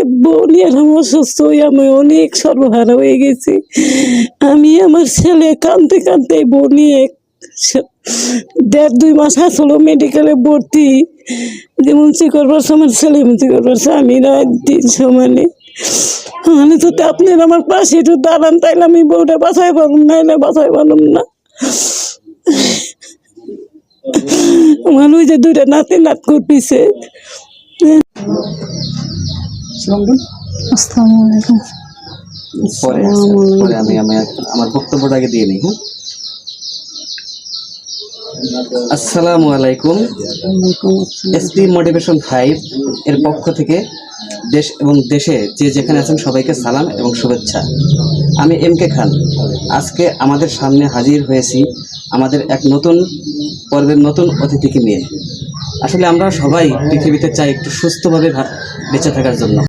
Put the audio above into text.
যে বউ নিয়ে অসুস্থ হয়ে আমি অনেক সর্বহারা হয়ে গেছি। আমি আমার ছেলে কাঁদতে কাঁদতে বউ নিয়ে 1.5-2 মাস আসলো মেডিকেলে ভর্তি। যেমন করবার আমার ছেলে মুচি করবার আমি রাত দিন সমানে আমি তো আপনার আমার পাশে একটু দাঁড়ান, তাইলে আমি বউটা বাঁচাই পারুম, নাইলে বাঁচাই পারুম না। আমার ওই যে 2টা নাতি নাত করতেছে। আসসালামু আলাইকুম। পরে আমি আমার বক্তব্যটা আগে দিয়ে নিই। আসসালামু আলাইকুম। এসপি মোটিভেশন 5 এর পক্ষ থেকে দেশ এবং দেশে যে যেখানে আছেন সবাইকে সালাম এবং শুভেচ্ছা। আমি MK খান। আজকে আমাদের সামনে হাজির হয়েছি আমাদের এক নতুন পর্বের নতুন অতিথিকে নিয়ে। আসলে আমরা সবাই পৃথিবীতে চাই একটু সুস্থভাবে বেঁচে থাকার জন্য।